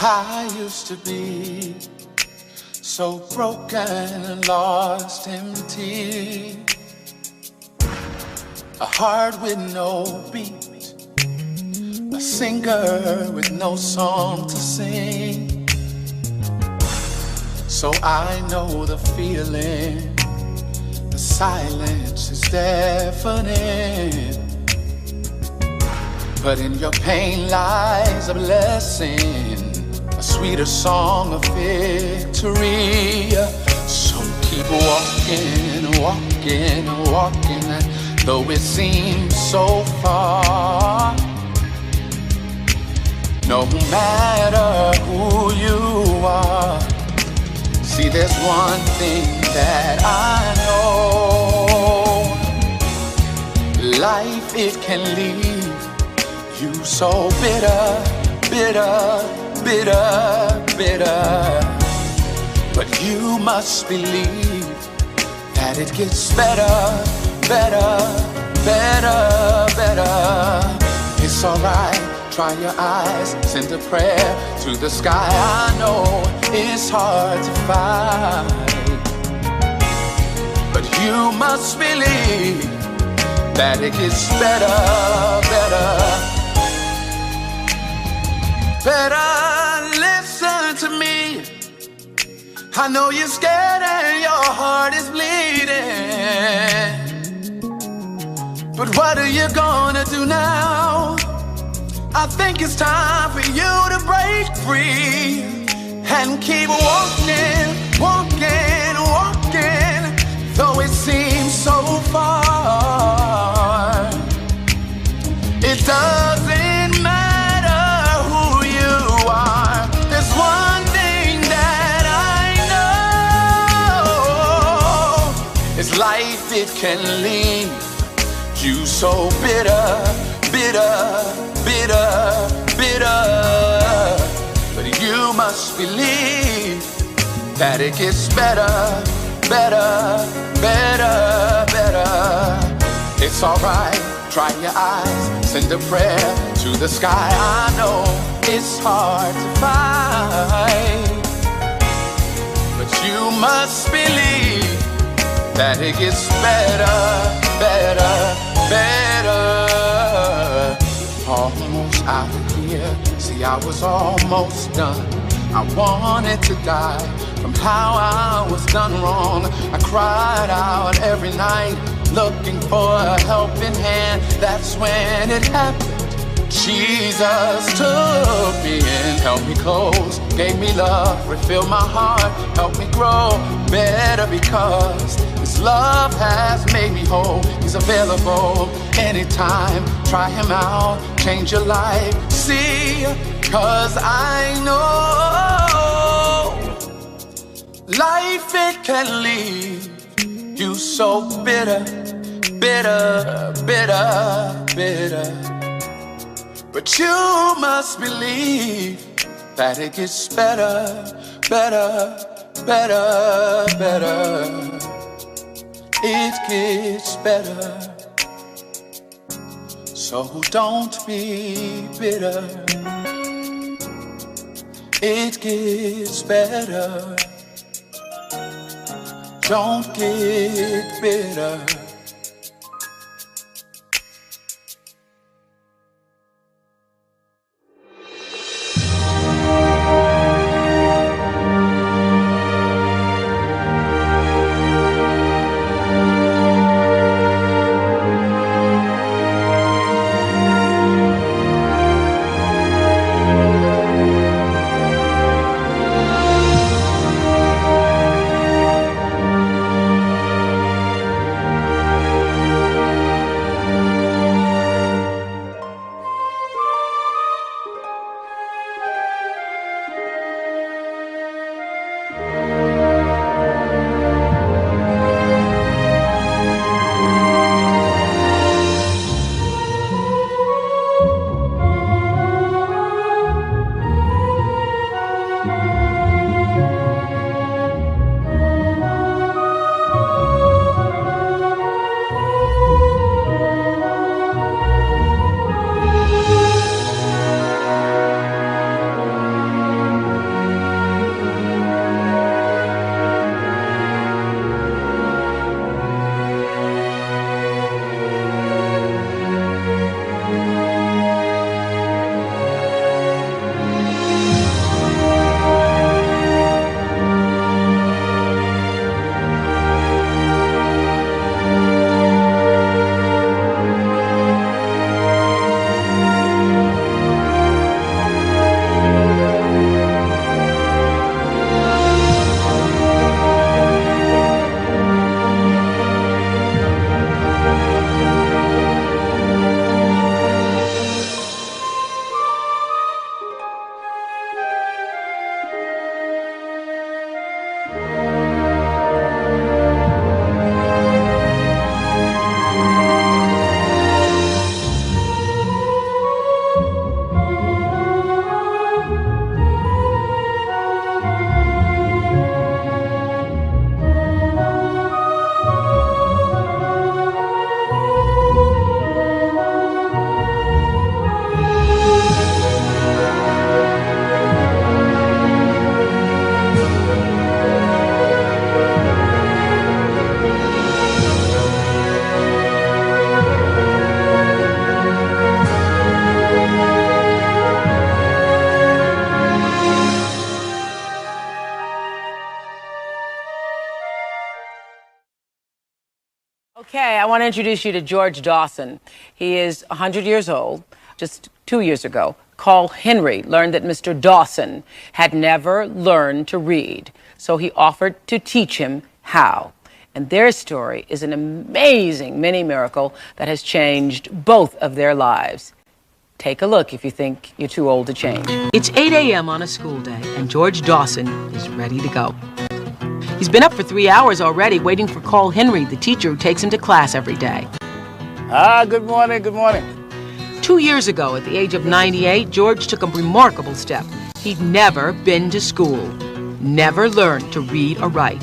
I used to be so broken, lost, empty. A heart with no beat, a singer with no song to sing. So I know the feeling, the silence is deafening. But in your pain lies a blessing, a sweeter song of victory. So keep walking, walking, walking, though it seems so far. No matter who you are, see, there's one thing that I know. Life, it can leave you so bitter, bitter, bitter, bitter. But you must believe that it gets better, better, better, better. It's alright, try your eyes, send a prayer to the sky. I know it's hard to fight, but you must believe that it gets better, better. Better listen to me. I know you're scared and your heart is bleeding, but what are you gonna do now? I think it's time for you to break free and keep walking, walking, walking, though it seems so far. It doesn't matter. It's life, it can leave you so bitter, bitter, bitter, bitter. But you must believe that it gets better, better, better, better. It's alright, dry your eyes, send a prayer to the sky. I know it's hard to find, but you must believe that it gets better, better, better. Almost out of here, see, I was almost done. I wanted to die from how I was done wrong. I cried out every night, looking for a helping hand. That's when it happened. Jesus took me in, held me close, gave me love, refilled my heart, helped me grow better, because His love has made me whole. He's available anytime. Try Him out, change your life. See, 'cause I know life, it can leave you so bitter, bitter, bitter, bitter. But you must believe that it gets better, better, better, better. It gets better. So don't be bitter. It gets better. Don't get bitter. I want to introduce you to George Dawson. He is 100 years old. Just 2 years ago, Carl Henry learned that Mr. Dawson had never learned to read, so he offered to teach him how. And their story is an amazing mini miracle that has changed both of their lives. Take a look if you think you're too old to change. It's 8 a.m. on a school day, and George Dawson is ready to go. He's been up for 3 hours already, waiting for Carl Henry, the teacher who takes him to class every day. Good morning, good morning. 2 years ago, at the age of 98, George took a remarkable step. He'd never been to school, never learned to read or write.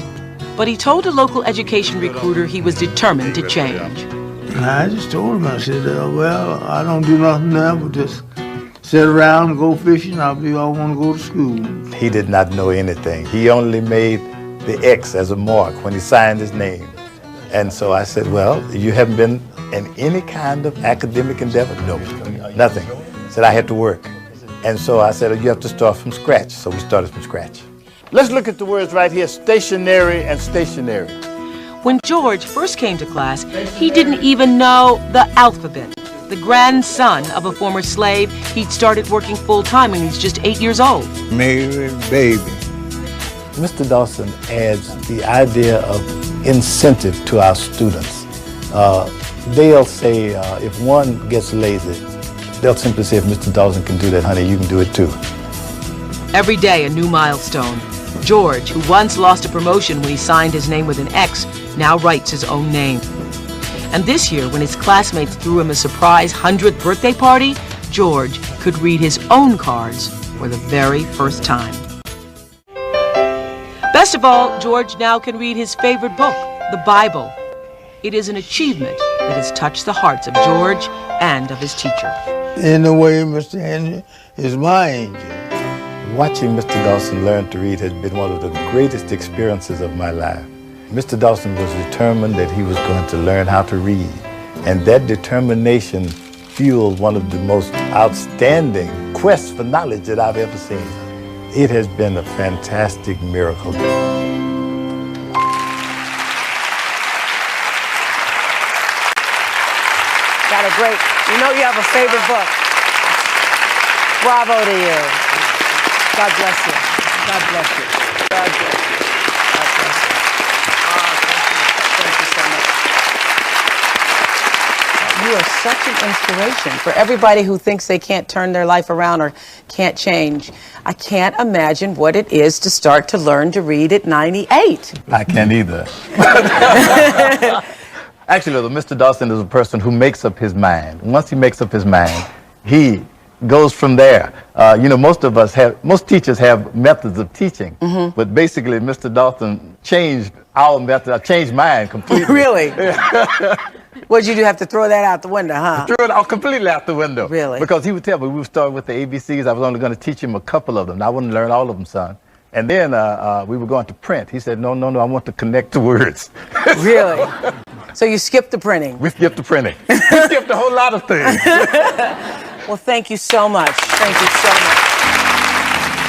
But he told a local education recruiter he was determined to change. I just told him, I said, well, I don't do nothing now but just sit around and go fishing. I believe I want to go to school. He did not know anything. He only made the X as a mark when he signed his name. And so I said, well, you haven't been in any kind of academic endeavor? No, nothing. Said I had to work. And so I said, you have to start from scratch. So we started from scratch. Let's look at the words right here, stationary and stationary. When George first came to class, he didn't even know the alphabet. The grandson of a former slave, he'd started working full-time when he was just 8 years old. Mary, baby. Mr. Dawson adds the idea of incentive to our students. They'll say if one gets lazy, they'll simply say, if Mr. Dawson can do that, honey, you can do it too. Every day a new milestone. George, who once lost a promotion when he signed his name with an X, now writes his own name. And this year, when his classmates threw him a surprise 100th birthday party, George could read his own cards for the very first time. Best of all, George now can read his favorite book, the Bible. It is an achievement that has touched the hearts of George and of his teacher. In a way, Mr. Henry is my angel. Watching Mr. Dawson learn to read has been one of the greatest experiences of my life. Mr. Dawson was determined that he was going to learn how to read, and that determination fueled one of the most outstanding quests for knowledge that I've ever seen. It has been a fantastic miracle. Got a great, you know you have a favorite book. Bravo to you. God bless you. God bless you. God bless you. God bless you. Thank you so much. You are such an inspiration for everybody who thinks they can't turn their life around or can't change. I can't imagine what it is to start to learn to read at 98. I can't either. Actually, though, Mr. Dawson is a person who makes up his mind. Once he makes up his mind, he goes from there. Most teachers have methods of teaching, but basically Mr. Dawson changed our method. I changed mine completely. Really? What'd you do? Have to throw that out the window, huh? Threw it out completely out the window. Really? Because he would tell me we would start with the ABCs. I was only going to teach him a couple of them. I wouldn't learn all of them, son. And then we were going to print. He said, no, I want to connect the words. Really? So you skipped the printing? We skipped the printing. We skipped a whole lot of things. Well, thank you so much. Thank you so much.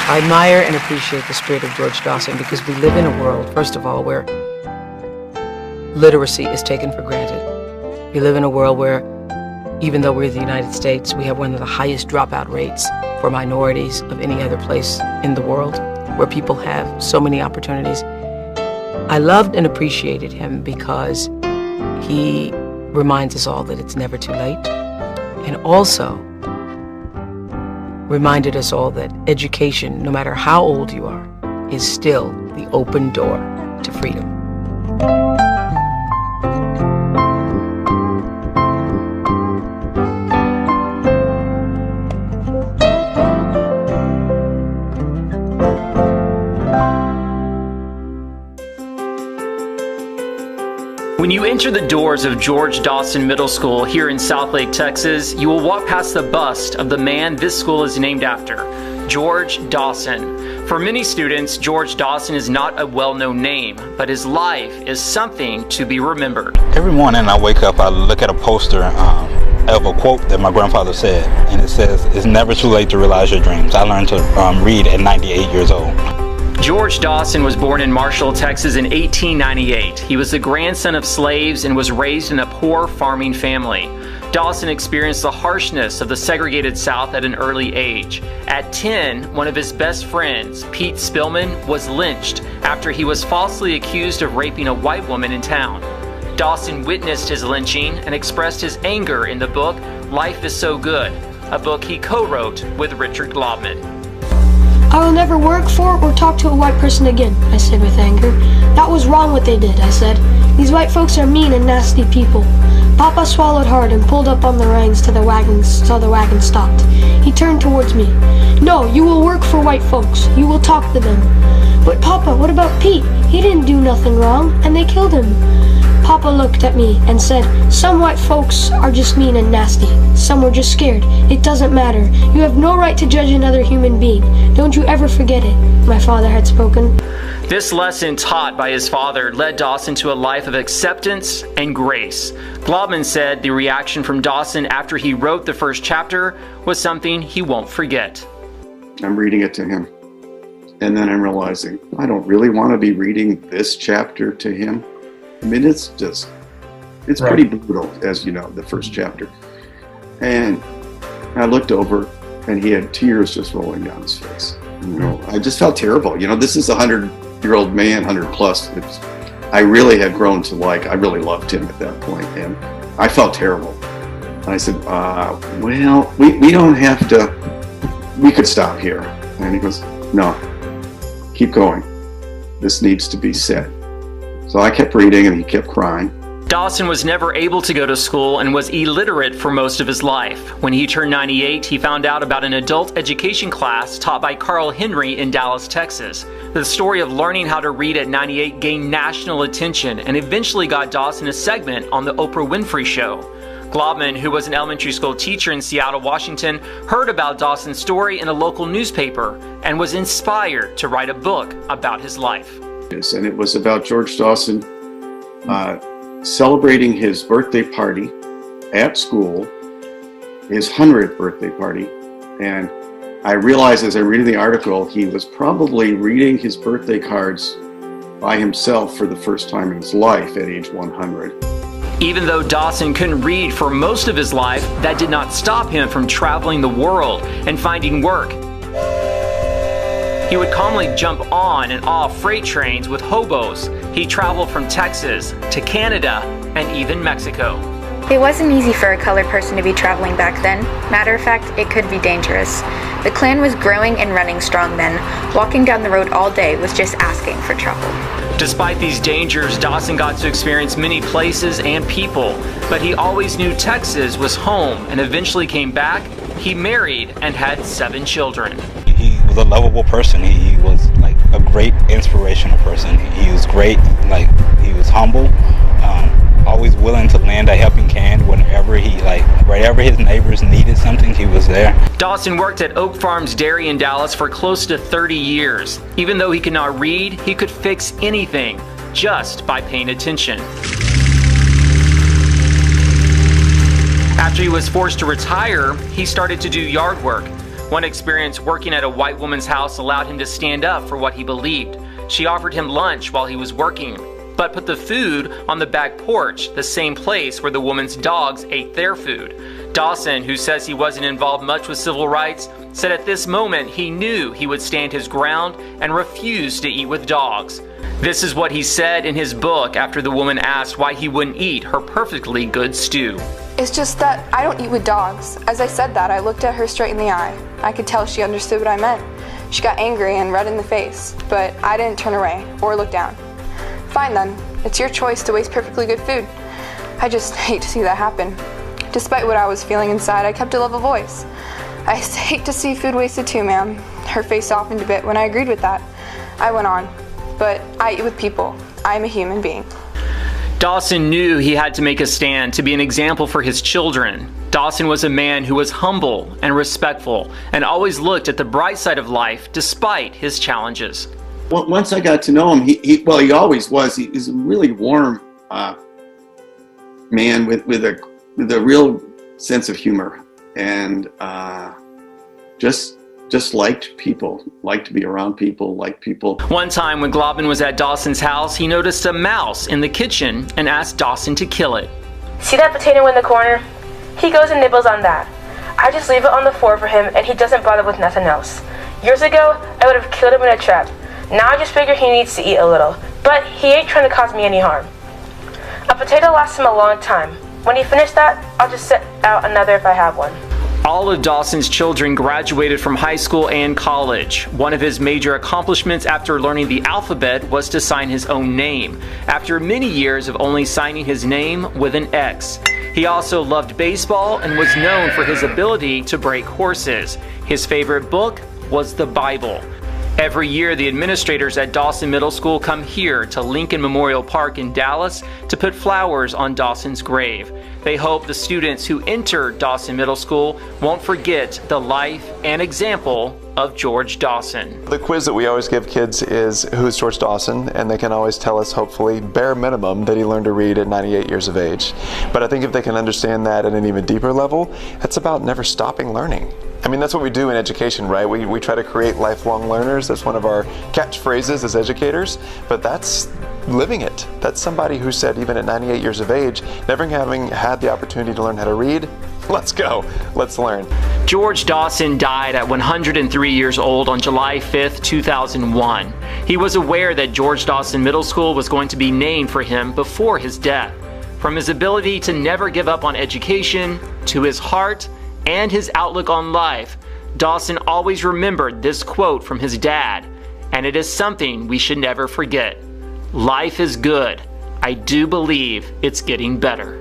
I admire and appreciate the spirit of George Dawson because we live in a world, first of all, where literacy is taken for granted. We live in a world where, even though we're the United States, we have one of the highest dropout rates for minorities of any other place in the world, where people have so many opportunities. I loved and appreciated him because he reminds us all that it's never too late, and also reminded us all that education, no matter how old you are, is still the open door to freedom. When you enter the doors of George Dawson Middle School here in Southlake, Texas, you will walk past the bust of the man this school is named after, George Dawson. For many students, George Dawson is not a well-known name, but his life is something to be remembered. Every morning I wake up, I look at a poster of a quote that my grandfather said, and it says, "It's never too late to realize your dreams." I learned to read at 98 years old. George Dawson was born in Marshall, Texas in 1898. He was the grandson of slaves and was raised in a poor farming family. Dawson experienced the harshness of the segregated South at an early age. At 10, one of his best friends, Pete Spillman, was lynched after he was falsely accused of raping a white woman in town. Dawson witnessed his lynching and expressed his anger in the book Life is So Good, a book he co-wrote with Richard Globman. I will never work for or talk to a white person again, I said with anger. That was wrong what they did, I said. These white folks are mean and nasty people. Papa swallowed hard and pulled up on the reins till the wagon stopped. He turned towards me. No, you will work for white folks. You will talk to them. But Papa, what about Pete? He didn't do nothing wrong, and they killed him. Papa looked at me and said, some white folks are just mean and nasty. Some were just scared. It doesn't matter. You have no right to judge another human being. Don't you ever forget it, my father had spoken. This lesson taught by his father led Dawson to a life of acceptance and grace. Globman said the reaction from Dawson after he wrote the first chapter was something he won't forget. I'm reading it to him, and then I'm realizing I don't really want to be reading this chapter to him. I mean, it's pretty brutal, as you know, the first chapter. And I looked over, and he had tears just rolling down his face. You know, I just felt terrible. You know, this is a 100-year-old man, 100 plus. I really had grown to I really loved him at that point, and I felt terrible. And I said, well, we don't have to, we could stop here. And he goes, no, keep going. This needs to be said. So I kept reading, and he kept crying. Dawson was never able to go to school and was illiterate for most of his life. When he turned 98, he found out about an adult education class taught by Carl Henry in Dallas, Texas. The story of learning how to read at 98 gained national attention and eventually got Dawson a segment on the Oprah Winfrey Show. Globman, who was an elementary school teacher in Seattle, Washington, heard about Dawson's story in a local newspaper and was inspired to write a book about his life. And it was about George Dawson celebrating his birthday party at school, his 100th birthday party. And I realized as I read the article, he was probably reading his birthday cards by himself for the first time in his life at age 100. Even though Dawson couldn't read for most of his life, that did not stop him from traveling the world and finding work. He would calmly jump on and off freight trains with hobos. He traveled from Texas to Canada and even Mexico. It wasn't easy for a colored person to be traveling back then. Matter of fact, it could be dangerous. The Klan was growing and running strong then. Walking down the road all day was just asking for trouble. Despite these dangers, Dawson got to experience many places and people, but he always knew Texas was home and eventually came back. He married and had 7 children. He was a lovable person. He was like a great inspirational person. He was great, he was humble, always willing to lend a helping hand whenever wherever his neighbors needed something, he was there. Dawson worked at Oak Farms Dairy in Dallas for close to 30 years. Even though he could not read, he could fix anything just by paying attention. After he was forced to retire, he started to do yard work. One experience working at a white woman's house allowed him to stand up for what he believed. She offered him lunch while he was working, but put the food on the back porch, the same place where the woman's dogs ate their food. Dawson, who says he wasn't involved much with civil rights, said at this moment he knew he would stand his ground and refuse to eat with dogs. This is what he said in his book after the woman asked why he wouldn't eat her perfectly good stew. It's just that I don't eat with dogs. As I said that, I looked at her straight in the eye. I could tell she understood what I meant. She got angry and red in the face, but I didn't turn away or look down. Fine then, it's your choice to waste perfectly good food. I just hate to see that happen. Despite what I was feeling inside, I kept a level voice. I hate to see food wasted too, ma'am. Her face softened a bit when I agreed with that. I went on, but I eat with people. I'm a human being. Dawson knew he had to make a stand to be an example for his children. Dawson was a man who was humble and respectful and always looked at the bright side of life despite his challenges. Well, once I got to know him, he always was. He's a really warm man with a real sense of humor and just just liked people, liked to be around people, liked people. One time when Globin was at Dawson's house, he noticed a mouse in the kitchen and asked Dawson to kill it. See that potato in the corner? He goes and nibbles on that. I just leave it on the floor for him and he doesn't bother with nothing else. Years ago, I would have killed him in a trap. Now I just figure he needs to eat a little, but he ain't trying to cause me any harm. A potato lasts him a long time. When he finished that, I'll just set out another if I have one. All of Dawson's children graduated from high school and college. One of his major accomplishments after learning the alphabet was to sign his own name, after many years of only signing his name with an X. He also loved baseball and was known for his ability to break horses. His favorite book was the Bible. Every year, the administrators at Dawson Middle School come here to Lincoln Memorial Park in Dallas to put flowers on Dawson's grave. They hope the students who enter Dawson Middle School won't forget the life and example of George Dawson. The quiz that we always give kids is, who's George Dawson? And they can always tell us, hopefully, bare minimum, that he learned to read at 98 years of age. But I think if they can understand that at an even deeper level, it's about never stopping learning. I mean, that's what we do in education, right? We try to create lifelong learners. That's one of our catchphrases as educators, but that's living it. That's somebody who said, even at 98 years of age, never having had the opportunity to learn how to read, let's go, let's learn. George Dawson died at 103 years old on July 5th, 2001. He was aware that George Dawson Middle School was going to be named for him before his death. From his ability to never give up on education, to his heart, and his outlook on life, Dawson always remembered this quote from his dad, and it is something we should never forget. Life is good. I do believe it's getting better.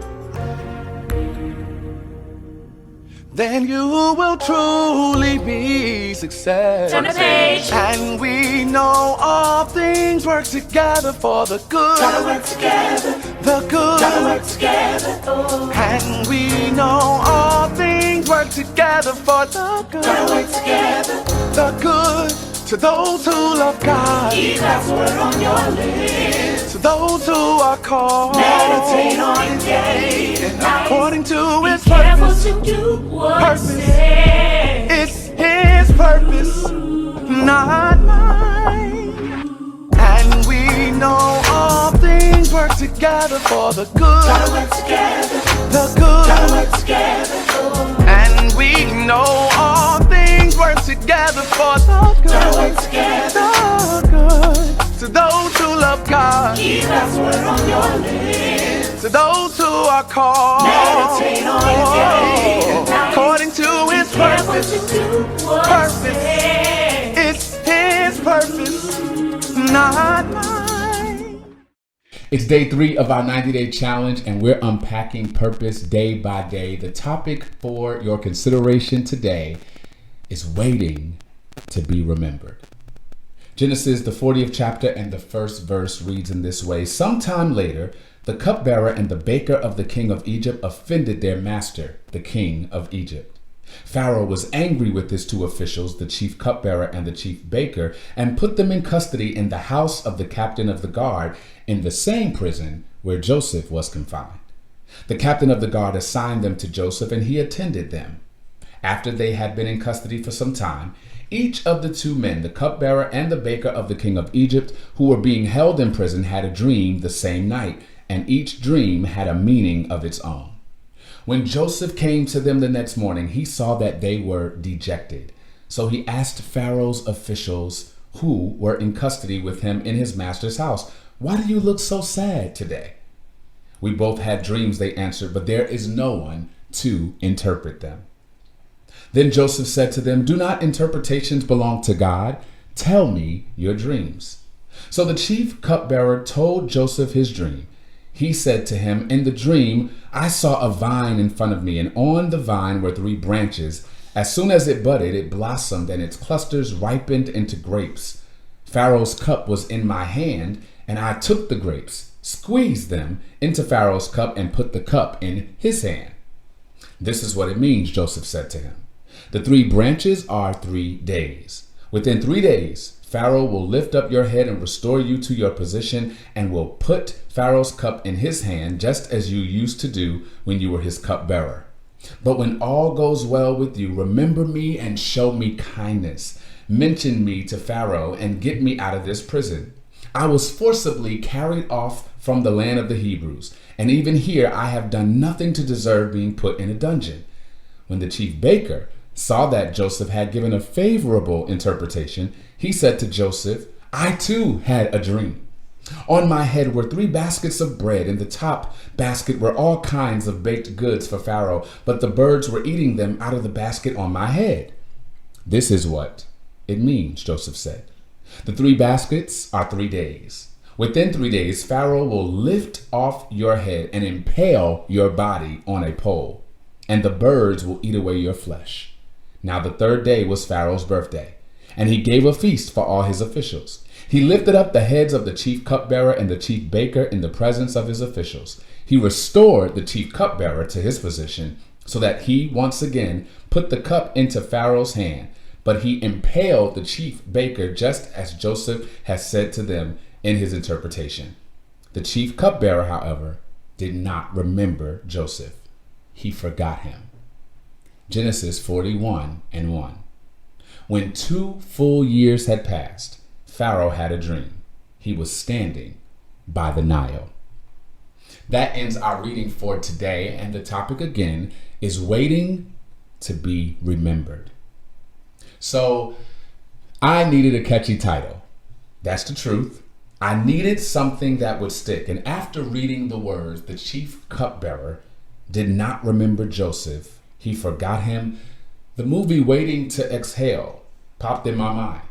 Then you will truly be success. Turn the page. And we know all things work together for the good. Gotta work together. The good. Gotta work together. Oh. And we know all things work together for the good. Gotta work together. The good. To those who love God. Keep God's word on your lips. To those who are called. Meditate on it day and night. According to His Be careful purpose. to do what Purpose. He says. It's His purpose, not mine. And we know all things work together for the good. Gotta work together. The good. Gotta work together. Oh. And we know all things work together for the good. Gotta work together. The good. To those who love God. Keep God's word on your lips. To those who are called. Meditate on it day and night. According to His purpose. Purpose. It's His purpose, not mine. It's day 3 of our 90-day challenge, and we're unpacking purpose day by day. The topic for your consideration today is waiting to be remembered. Genesis, the 40th chapter and the first verse reads in this way: Sometime later, the cupbearer and the baker of the king of Egypt offended their master, the king of Egypt. Pharaoh was angry with his 2 officials, the chief cupbearer and the chief baker, and put them in custody in the house of the captain of the guard, in the same prison where Joseph was confined. The captain of the guard assigned them to Joseph, and he attended them. After they had been in custody for some time, each of the 2 men, the cupbearer and the baker of the king of Egypt, who were being held in prison, had a dream the same night, and each dream had a meaning of its own. When Joseph came to them the next morning, he saw that they were dejected. So he asked Pharaoh's officials who were in custody with him in his master's house, "Why do you look so sad today?" "We both had dreams," they answered, "but there is no one to interpret them." Then Joseph said to them, "Do not interpretations belong to God? Tell me your dreams." So the chief cupbearer told Joseph his dream. He said to him, "In the dream, I saw a vine in front of me, and on the vine were 3 branches. As soon as it budded, it blossomed, and its clusters ripened into grapes. Pharaoh's cup was in my hand, and I took the grapes, squeezed them into Pharaoh's cup, and put the cup in his hand." "This is what it means," Joseph said to him. "The 3 branches are 3 days. Within 3 days, Pharaoh will lift up your head and restore you to your position, and will put Pharaoh's cup in his hand, just as you used to do when you were his cupbearer. But when all goes well with you, remember me and show me kindness. Mention me to Pharaoh and get me out of this prison. I was forcibly carried off from the land of the Hebrews, and even here I have done nothing to deserve being put in a dungeon." When the chief baker saw that Joseph had given a favorable interpretation, he said to Joseph, "I too had a dream. On my head were 3 baskets of bread. In the top basket were all kinds of baked goods for Pharaoh, but the birds were eating them out of the basket on my head." "This is what it means," Joseph said. "The 3 baskets are 3 days. Within 3 days, Pharaoh will lift off your head and impale your body on a pole, and the birds will eat away your flesh." Now the 3rd day was Pharaoh's birthday, and he gave a feast for all his officials. He lifted up the heads of the chief cupbearer and the chief baker in the presence of his officials. He restored the chief cupbearer to his position so that he once again put the cup into Pharaoh's hand. But he impaled the chief baker just as Joseph had said to them in his interpretation. The chief cupbearer, however, did not remember Joseph. He forgot him. Genesis 41:1. When 2 full years had passed, Pharaoh had a dream. He was standing by the Nile. That ends our reading for today, and the topic again is waiting to be remembered. So I needed a catchy title. That's the truth. I needed something that would stick. And after reading the words, the chief cupbearer did not remember Joseph. He forgot him. The movie Waiting to Exhale popped in my mind.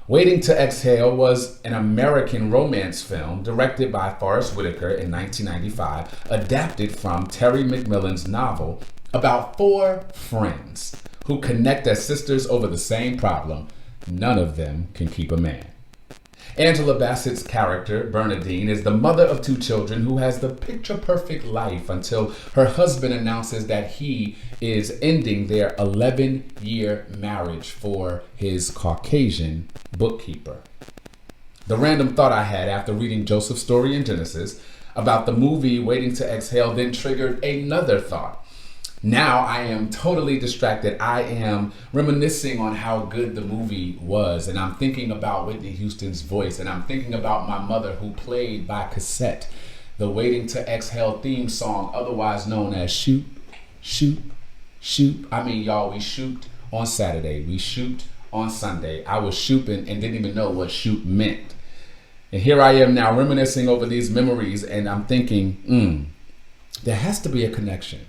Waiting to Exhale was an American romance film directed by Forrest Whitaker in 1995, adapted from Terry McMillan's novel about 4 friends who connect as sisters over the same problem. None of them can keep a man. Angela Bassett's character, Bernadine, is the mother of 2 children who has the picture-perfect life until her husband announces that he is ending their 11-year marriage for his Caucasian bookkeeper. The random thought I had after reading Joseph's story in Genesis about the movie Waiting to Exhale then triggered another thought. Now I am totally distracted. I am reminiscing on how good the movie was, and I'm thinking about Whitney Houston's voice, and I'm thinking about my mother who played by cassette the Waiting to Exhale theme song, otherwise known as Shoot, Shoot, Shoot. I mean, y'all, we shoot on Saturday, we shoot on Sunday. I was shooting and didn't even know what shoot meant. And here I am now reminiscing over these memories, and I'm thinking, there has to be a connection.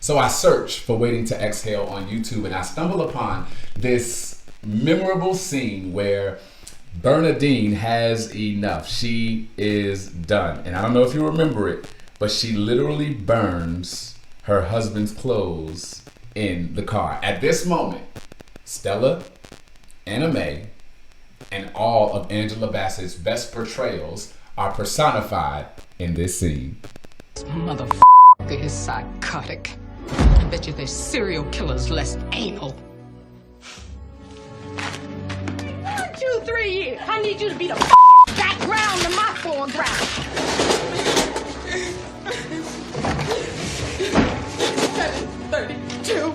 So I searched for Waiting to Exhale on YouTube, and I stumbled upon this memorable scene where Bernadine has enough. She is done. And I don't know if you remember it, but she literally burns her husband's clothes in the car. At this moment, Stella, Anna Mae, and all of Angela Bassett's best portrayals are personified in this scene. This motherfucker is psychotic. I bet you there's serial killers less anal. 1, 2, 3. I need you to be the background and my foreground. 732.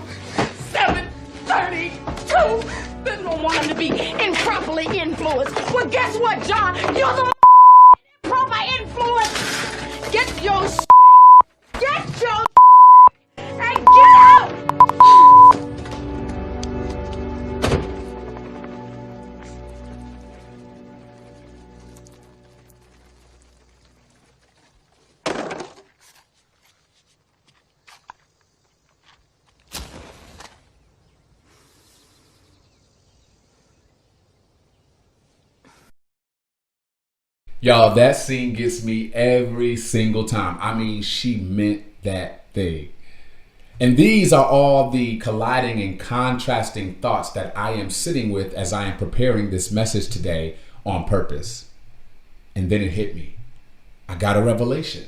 732. They don't want him to be improperly influenced. Well, guess what, John? You're the improper influence. Get your get your and get out! Y'all, that scene gets me every single time. I mean, she meant that thing. And these are all the colliding and contrasting thoughts that I am sitting with as I am preparing this message today on purpose. And then it hit me. I got a revelation.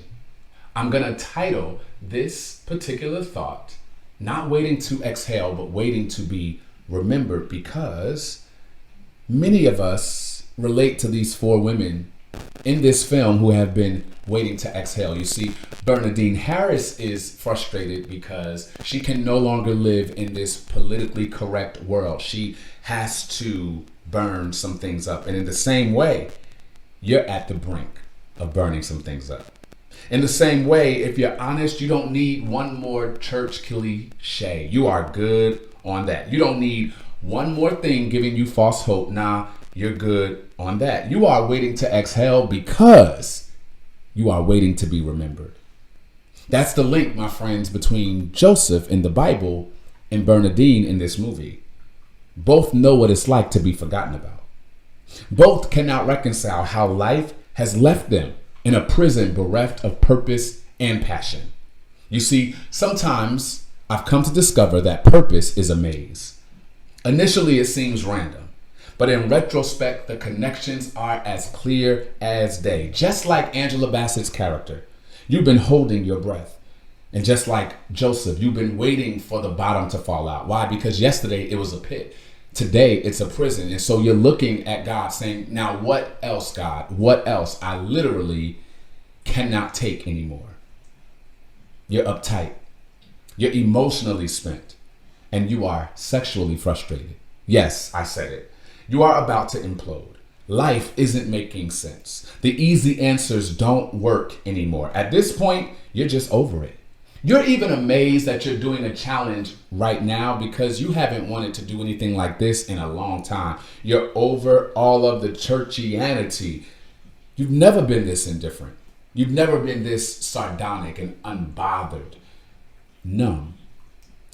I'm going to title this particular thought, not waiting to exhale, but waiting to be remembered, because many of us relate to these 4 women in this film who have been waiting to exhale. You see, Bernadine Harris is frustrated because she can no longer live in this politically correct world. She has to burn some things up. And in the same way, you're at the brink of burning some things up. In the same way, if you're honest, you don't need one more church cliche. You are good on that. You don't need one more thing giving you false hope. Nah, you're good on that. You are waiting to exhale because you are waiting to be remembered. That's the link, my friends, between Joseph in the Bible and Bernadine in this movie. Both know what it's like to be forgotten about. Both cannot reconcile how life has left them in a prison bereft of purpose and passion. You see, sometimes I've come to discover that purpose is a maze. Initially, it seems random, but in retrospect, the connections are as clear as day. Just like Angela Bassett's character, you've been holding your breath. And just like Joseph, you've been waiting for the bottom to fall out. Why? Because yesterday it was a pit. Today it's a prison. And so you're looking at God saying, now what else, God? What else? I literally cannot take anymore. You're uptight. You're emotionally spent. And you are sexually frustrated. Yes, I said it. You are about to implode. Life isn't making sense. The easy answers don't work anymore. At this point, you're just over it. You're even amazed that you're doing a challenge right now because you haven't wanted to do anything like this in a long time. You're over all of the churchianity. You've never been this indifferent. You've never been this sardonic and unbothered. Numb.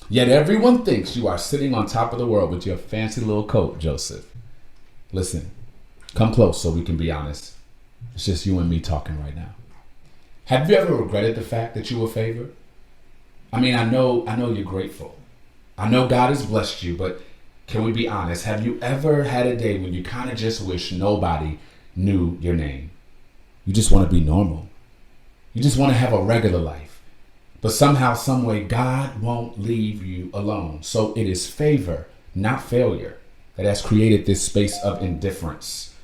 Yet everyone thinks you are sitting on top of the world with your fancy little coat, Joseph. Listen, come close so we can be honest. It's just you and me talking right now. Have you ever regretted the fact that you were favored? I mean, I know you're grateful. I know God has blessed you, but can we be honest? Have you ever had a day when you kind of just wish nobody knew your name? You just want to be normal. You just want to have a regular life. But somehow, some way, God won't leave you alone. So it is favor, not failure, that has created this space of indifference.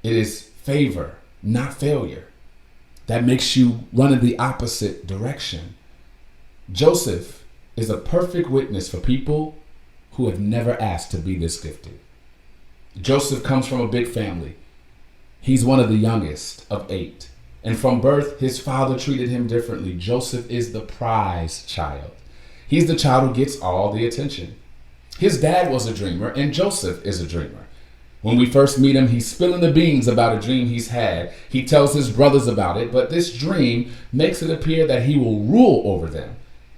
It is favor, not failure, that makes you run in the opposite direction. Joseph is a perfect witness for people who have never asked to be this gifted. Joseph comes from a big family. He's one of the youngest of 8. And from birth, his father treated him differently. Joseph is the prize child. He's the child who gets all the attention. His dad was a dreamer, and Joseph is a dreamer. When we first meet him, he's spilling the beans about a dream he's had. He tells his brothers about it, but this dream makes it appear that he will rule over them.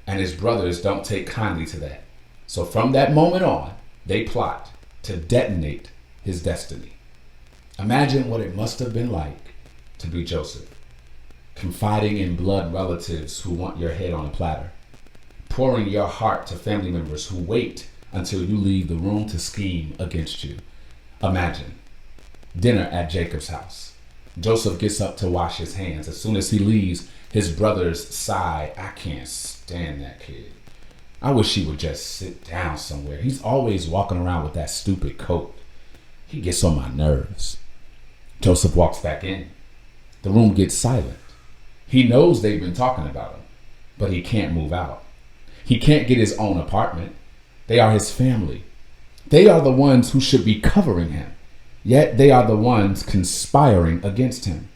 And his brothers don't take kindly to that. So from that moment on, they plot to detonate his destiny. Imagine what it must have been like to be Joseph, confiding in blood relatives who want your head on a platter, pouring your heart to family members who wait until you leave the room to scheme against you. Imagine dinner at Jacob's house. Joseph gets up to wash his hands. As soon as he leaves, his brothers sigh, I can't stand that kid. I wish he would just sit down somewhere. He's always walking around with that stupid coat. He gets on my nerves. Joseph walks back in. The room gets silent. He knows they've been talking about him, but he can't move out. He can't get his own apartment. They are his family. They are the ones who should be covering him, yet they are the ones conspiring against him.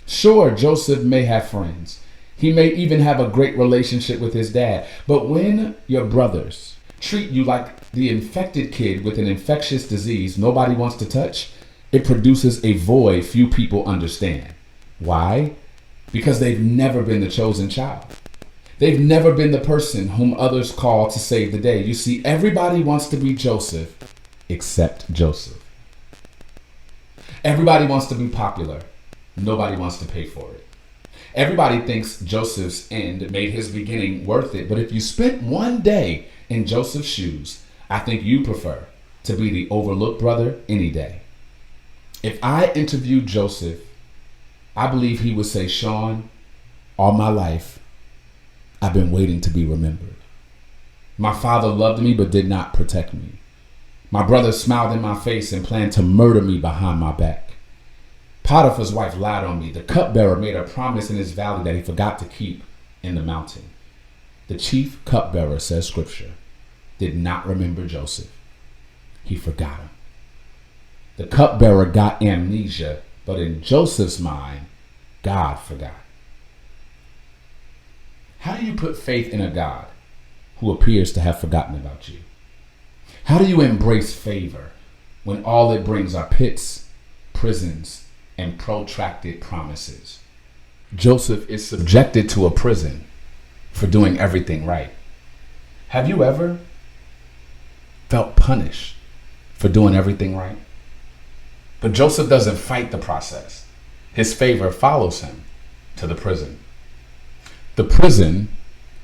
Sure, Joseph may have friends. He may even have a great relationship with his dad. But when your brothers treat you like the infected kid with an infectious disease nobody wants to touch, it produces a void few people understand. Why? Because they've never been the chosen child. They've never been the person whom others call to save the day. You see, everybody wants to be Joseph except Joseph. Everybody wants to be popular. Nobody wants to pay for it. Everybody thinks Joseph's end made his beginning worth it. But if you spent one day in Joseph's shoes, I think you prefer to be the overlooked brother any day. If I interviewed Joseph, I believe he would say, Sean, all my life, I've been waiting to be remembered. My father loved me but did not protect me. My brother smiled in my face and planned to murder me behind my back. Potiphar's wife lied on me. The cupbearer made a promise in his valley that he forgot to keep in the mountain. The chief cupbearer, says scripture, did not remember Joseph. He forgot him. The cupbearer got amnesia, but in Joseph's mind, God forgot. How do you put faith in a God who appears to have forgotten about you? How do you embrace favor when all it brings are pits, prisons, and protracted promises? Joseph is subjected to a prison for doing everything right. Have you ever felt punished for doing everything right? But Joseph doesn't fight the process. His favor follows him to the prison. The prison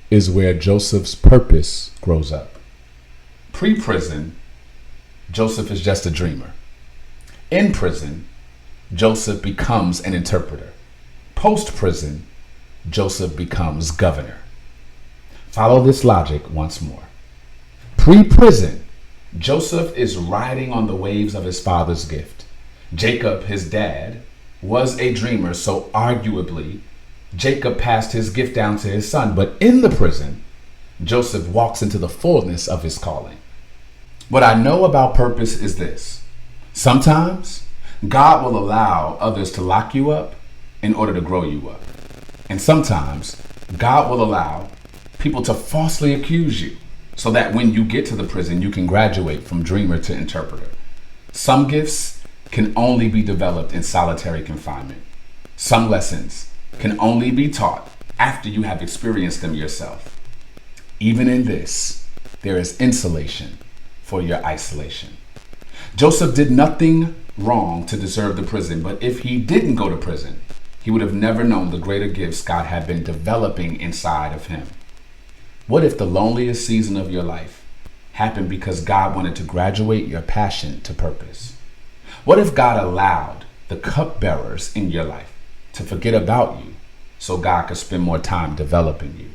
is where Joseph's purpose grows up. Pre-prison, Joseph is just a dreamer. In prison, Joseph becomes an interpreter. Post-prison, Joseph becomes governor. Follow this logic once more. Pre-prison, Joseph is riding on the waves of his father's gift. Jacob, his dad, was a dreamer, so arguably, Jacob passed his gift down to his son. But in the prison, Joseph walks into the fullness of his calling. What I know about purpose is this. Sometimes God will allow others to lock you up in order to grow you up. And sometimes God will allow people to falsely accuse you so that when you get to the prison, you can graduate from dreamer to interpreter. Some gifts can only be developed in solitary confinement. Some lessons can only be taught after you have experienced them yourself. Even in this, there is insulation for your isolation. Joseph did nothing wrong to deserve the prison, but if he didn't go to prison, he would have never known the greater gifts God had been developing inside of him. What if the loneliest season of your life happened because God wanted to graduate your passion to purpose? What if God allowed the cupbearers in your life to forget about you so God could spend more time developing you?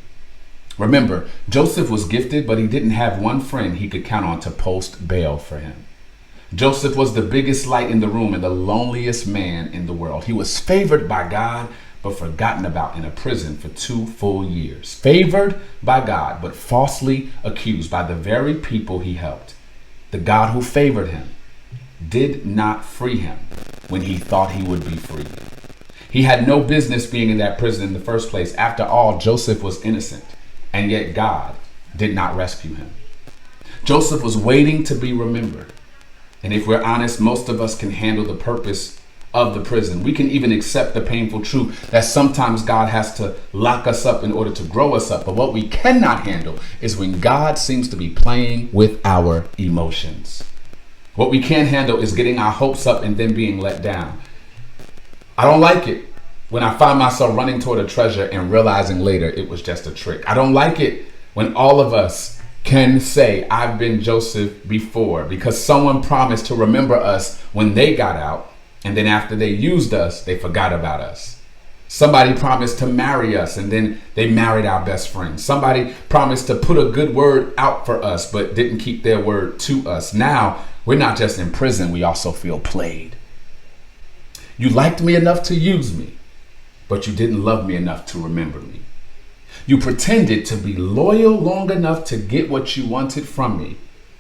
Remember, Joseph was gifted, but he didn't have one friend he could count on to post bail for him. Joseph was the biggest light in the room and the loneliest man in the world. He was favored by God, but forgotten about in a prison for 2 full years. Favored by God, but falsely accused by the very people he helped. The God who favored him did not free him when he thought he would be free. He had no business being in that prison in the first place. After all, Joseph was innocent, and yet God did not rescue him. Joseph was waiting to be remembered. And if we're honest, most of us can handle the purpose of the prison. We can even accept the painful truth that sometimes God has to lock us up in order to grow us up. But what we cannot handle is when God seems to be playing with our emotions. What we can't handle is getting our hopes up and then being let down. I don't like it when I find myself running toward a treasure and realizing later it was just a trick. I don't like it when all of us can say, I've been Joseph before, because someone promised to remember us when they got out, and then after they used us, they forgot about us. Somebody promised to marry us, and then they married our best friend. Somebody promised to put a good word out for us, but didn't keep their word to us. Now, we're not just in prison, we also feel played. You liked me enough to use me, but you didn't love me enough to remember me. You pretended to be loyal long enough to get what you wanted from me,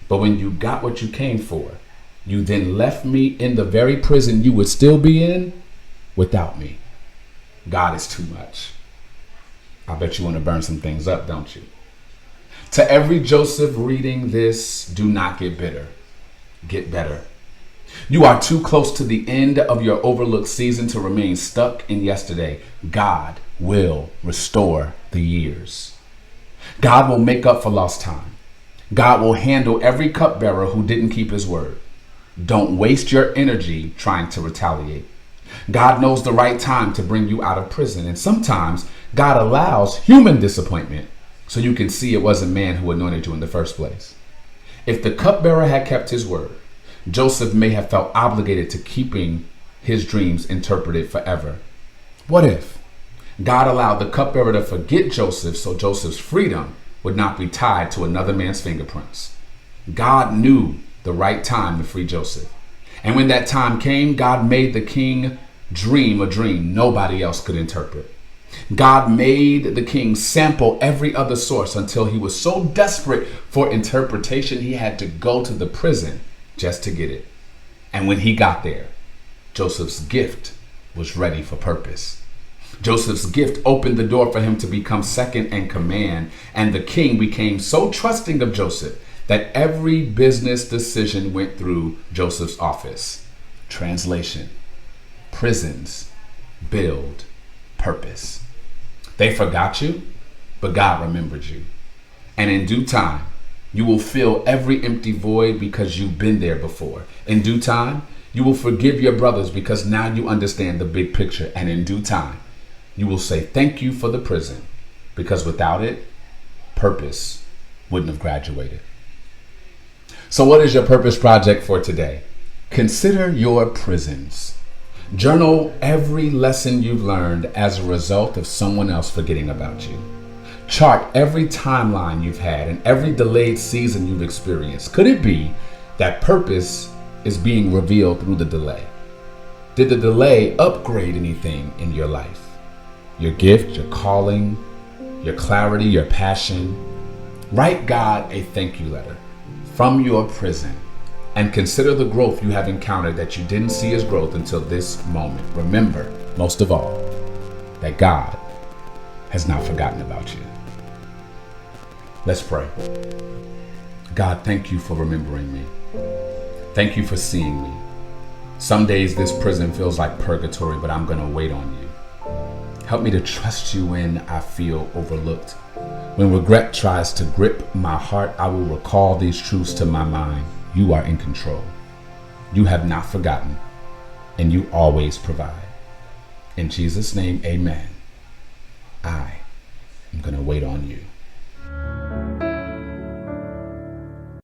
but when you got what you came for, you then left me in the very prison you would still be in without me. God is too much. I bet you want to burn some things up, don't you? To every Joseph reading this, do not get bitter. Get better. You are too close to the end of your overlooked season to remain stuck in yesterday. God will restore the years. God will make up for lost time. God will handle every cupbearer who didn't keep his word. Don't waste your energy trying to retaliate. God knows the right time to bring you out of prison. And sometimes God allows human disappointment so you can see it wasn't man who anointed you in the first place. If the cupbearer had kept his word, Joseph may have felt obligated to keeping his dreams interpreted forever. What if God allowed the cupbearer to forget Joseph so Joseph's freedom would not be tied to another man's fingerprints? God knew the right time to free Joseph. And when that time came, God made the king dream a dream nobody else could interpret. God made the king sample every other source until he was so desperate for interpretation he had to go to the prison just to get it. And when he got there, Joseph's gift was ready for purpose. Joseph's gift opened the door for him to become second in command, and the king became so trusting of Joseph that every business decision went through Joseph's office. Translation: prisons build purpose. They forgot you, but God remembered you. And in due time, you will fill every empty void because you've been there before. In due time, you will forgive your brothers because now you understand the big picture. And in due time, you will say thank you for the prison, because without it, purpose wouldn't have graduated. So what is your purpose project for today? Consider your prisons. Journal every lesson you've learned as a result of someone else forgetting about you. Chart every timeline you've had and every delayed season you've experienced. Could it be that purpose is being revealed through the delay? Did the delay upgrade anything in your life? Your gift, your calling, your clarity, your passion? Write God a thank you letter from your prison and consider the growth you have encountered that you didn't see as growth until this moment. Remember, most of all, that God has not forgotten about you. Let's pray. God, thank you for remembering me. Thank you for seeing me. Some days this prison feels like purgatory, but I'm going to wait on you. Help me to trust you when I feel overlooked. When regret tries to grip my heart, I will recall these truths to my mind. You are in control. You have not forgotten, and you always provide. In Jesus' name, amen. I am going to wait on you.